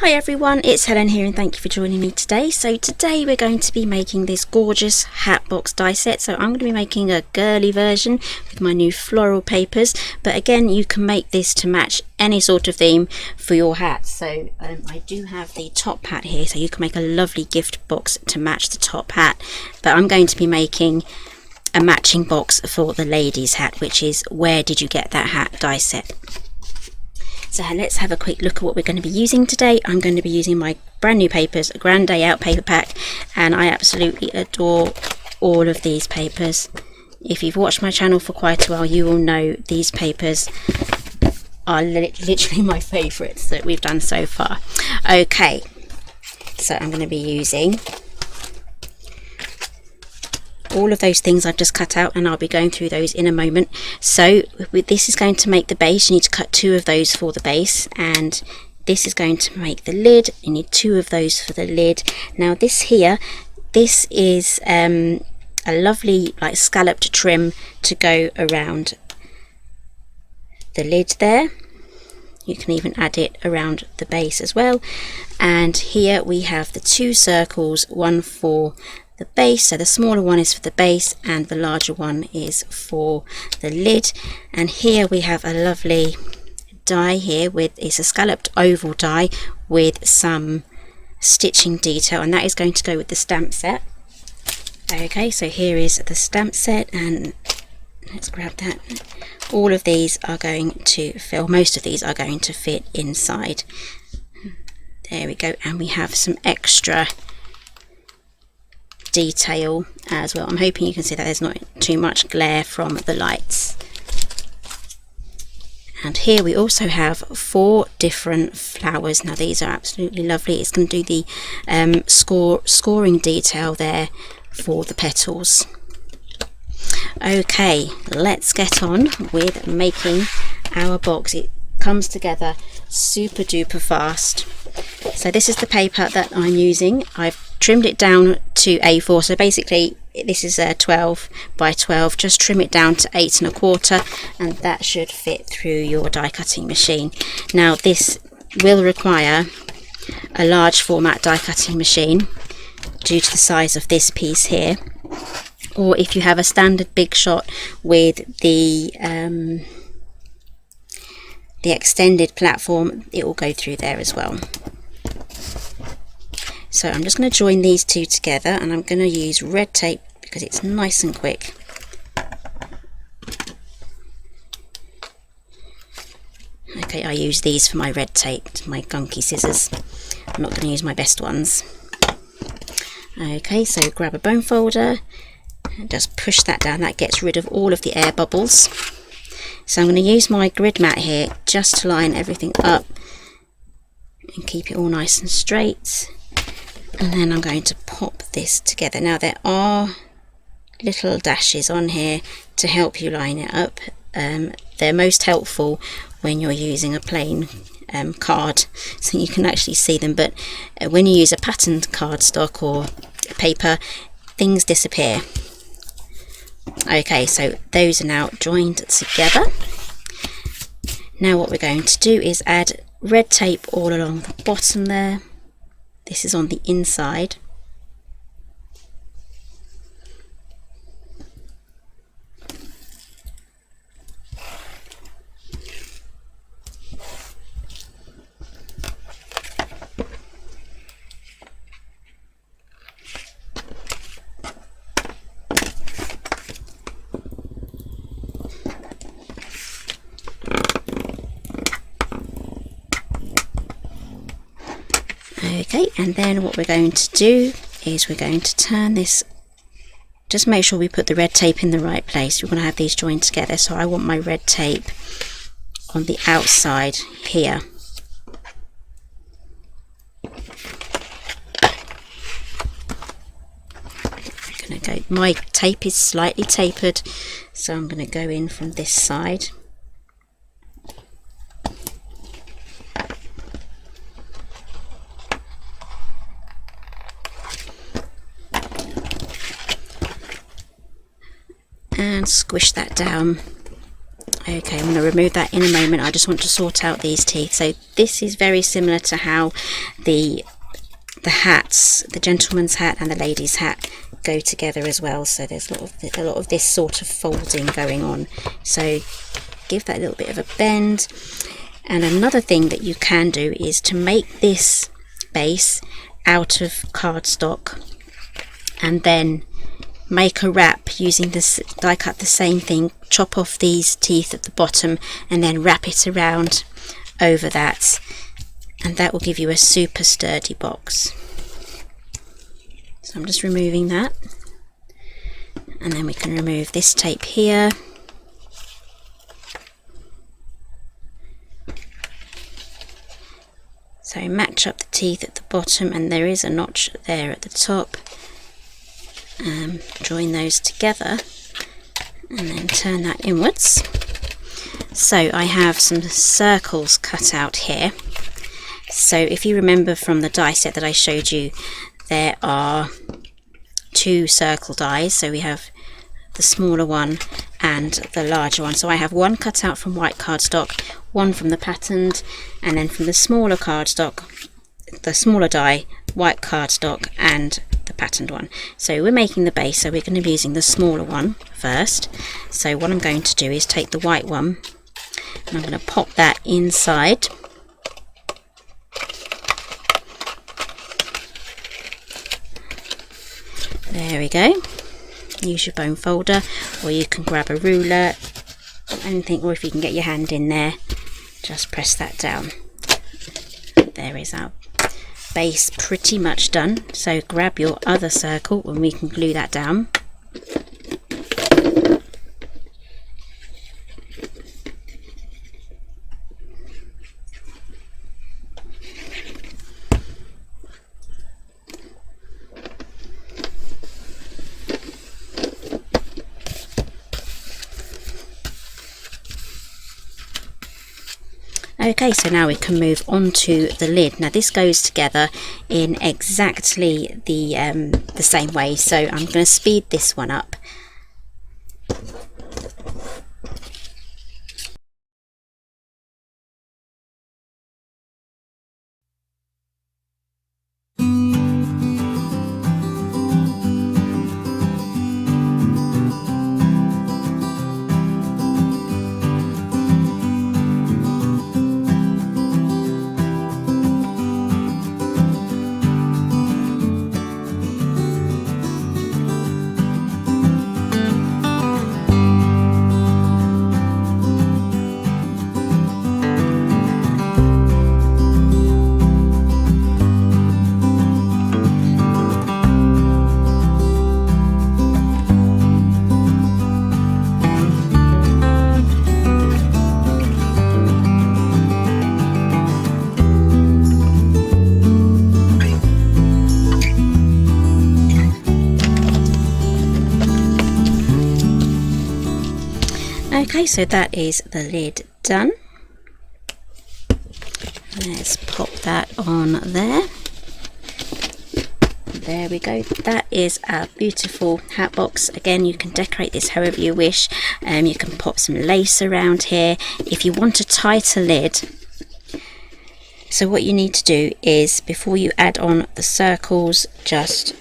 Hi everyone, it's Helen here and thank you for joining me today. So today we're going to be making this gorgeous hat box die set. So I'm going to be making a girly version with my new floral papers, but again you can make this to match any sort of theme for your hat. So I do have the top hat here, so you can make a lovely gift box to match the top hat, but I'm going to be making a matching box for the lady's hat, which is Where Did You Get That Hat die set. So let's have a quick look at what we're going to be using today. I'm going to be using my brand new papers, a Grand Day Out paper pack, and I absolutely adore all of these papers. If you've watched my channel for quite a while, you will know these papers are literally my favourites that we've done so far. Okay, so I'm going to be using all of those things I've just cut out, and I'll be going through those in a moment. So this is going to make the base. You need to cut 2 of those for the base, and this is going to make the lid. You need 2 of those for the lid. Now this here, this is a lovely like scalloped trim to go around the lid there. You can even add it around the base as well. And here we have the 2 circles, one for the base, so the smaller one is for the base and the larger one is for the lid. And here we have a lovely die here it's a scalloped oval die with some stitching detail, and that is going to go with the stamp set. Okay, so here is the stamp set, and let's grab that. All of these are going to fit, most of these are going to fit inside. There we go, and we have some extra detail as well. I'm hoping you can see that there's not too much glare from the lights. And here we also have 4 different flowers. Now these are absolutely lovely. It's going to do the scoring detail there for the petals. Okay, let's get on with making our box. It comes together super duper fast. So this is the paper that I'm using. I've trimmed it down to A4, so basically this is 12 by 12. Just trim it down to 8 1/4, and that should fit through your die cutting machine. Now this will require a large format die cutting machine due to the size of this piece here, or if you have a standard Big Shot with the extended platform, it will go through there as well. So I'm just going to join these 2 together, and I'm going to use red tape because it's nice and quick. Okay, I use these for my red tape, my gunky scissors. I'm not going to use my best ones. Okay, so grab a bone folder and just push that down. That gets rid of all of the air bubbles. So I'm going to use my grid mat here just to line everything up and keep it all nice and straight. And then I'm going to pop this together. Now there are little dashes on here to help you line it up. They're most helpful when you're using a plain card, so you can actually see them, but when you use a patterned cardstock or paper, things disappear. Okay, so those are now joined together. Now what we're going to do is add red tape all along the bottom there. This is on the inside. Okay, and then what we're going to do is we're going to turn this, just make sure we put the red tape in the right place. We're going to have these joined together, so I want my red tape on the outside here. I'm going to go, my tape is slightly tapered, so I'm going to go in from this side. And squish that down Okay, I'm going to remove that in a moment. I just want to sort out these teeth. So this is very similar to how the hats, the gentleman's hat and the lady's hat, go together as well. So there's a lot of this sort of folding going on. So give that a little bit of a bend. And another thing that you can do is to make this base out of cardstock and then make a wrap using this die cut, the same thing, chop off these teeth at the bottom and then wrap it around over that, and that will give you a super sturdy box. So I'm just removing that, and then we can remove this tape here. So match up the teeth at the bottom, and there is a notch there at the top. Join those together and then turn that inwards. So I have some circles cut out here. So if you remember from the die set that I showed you, there are 2 circle dies. So we have the smaller one and the larger one. So I have one cut out from white cardstock, one from the patterned, and then from the smaller cardstock, the smaller die, white cardstock and the patterned one. So we're making the base, so we're going to be using the smaller one first. So what I'm going to do is take the white one and I'm going to pop that inside. There we go. Use your bone folder, or you can grab a ruler or anything, or if you can get your hand in there, just press that down. There is our base pretty much done. So grab your other circle and we can glue that down. Okay, so now we can move on to the lid. Now this goes together in exactly the same way, so I'm going to speed this one up. Okay, so that is the lid done. Let's pop that on there. There we go. That is our beautiful hat box. Again, you can decorate this however you wish. You can pop some lace around here. If you want a tighter lid, so what you need to do is, before you add on the circles, just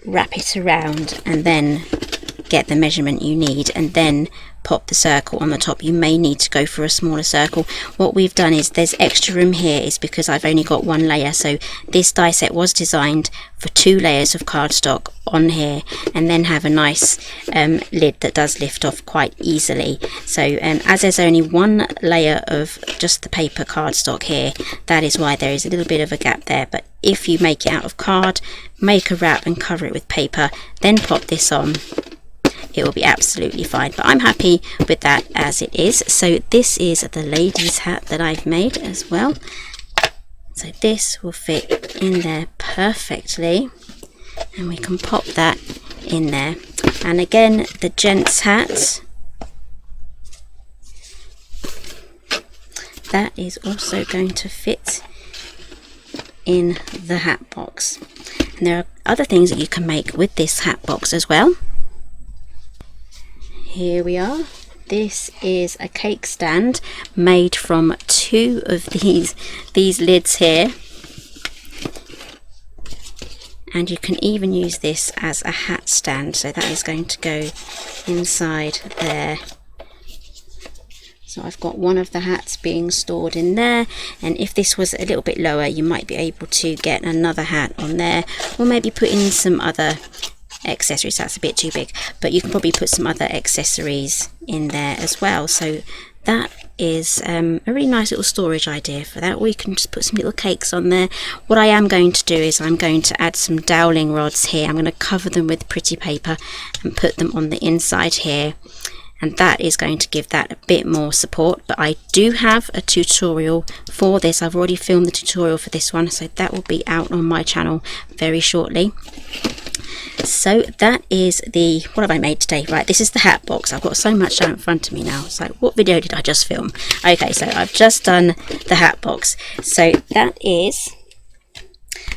wrap it around and then get the measurement you need, and then pop the circle on the top. You may need to go for a smaller circle. What we've done is, there's extra room here is because I've only got one layer, so this die set was designed for 2 layers of cardstock on here, and then have a nice lid that does lift off quite easily. So as there's only one layer of just the paper cardstock here, that is why there is a little bit of a gap there. But if you make it out of card, make a wrap and cover it with paper, then pop this on, it will be absolutely fine. But I'm happy with that as it is. So this is the lady's hat that I've made as well. So this will fit in there perfectly, and we can pop that in there. And again, the gent's hat, that is also going to fit in the hat box. And there are other things that you can make with this hat box as well. Here we are. this is a cake stand made from 2 of these lids here, and you can even use this as a hat stand, so that is going to go inside there. So I've got one of the hats being stored in there, and if this was a little bit lower you might be able to get another hat on there, or maybe put in some other accessories. That's a bit too big, but you can probably put some other accessories in there as well. So that is a really nice little storage idea for that, or you can just put some little cakes on there. What I am going to do is I'm going to add some doweling rods here. I'm going to cover them with pretty paper and put them on the inside here, and that is going to give that a bit more support. But I do have a tutorial for this. I've already filmed the tutorial for this one, so that will be out on my channel very shortly. So that is what have I made today? Right, this is the hat box. I've got so much down in front of me now. It's like, what video did I just film? Okay, so I've just done the hat box. So that is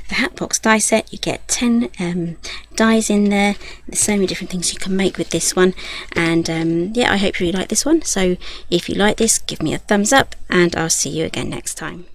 the hat box die set. You get 10 dies in there. There's so many different things you can make with this one, and yeah, I hope you really like this one. So if you like this, give me a thumbs up, and I'll see you again next time.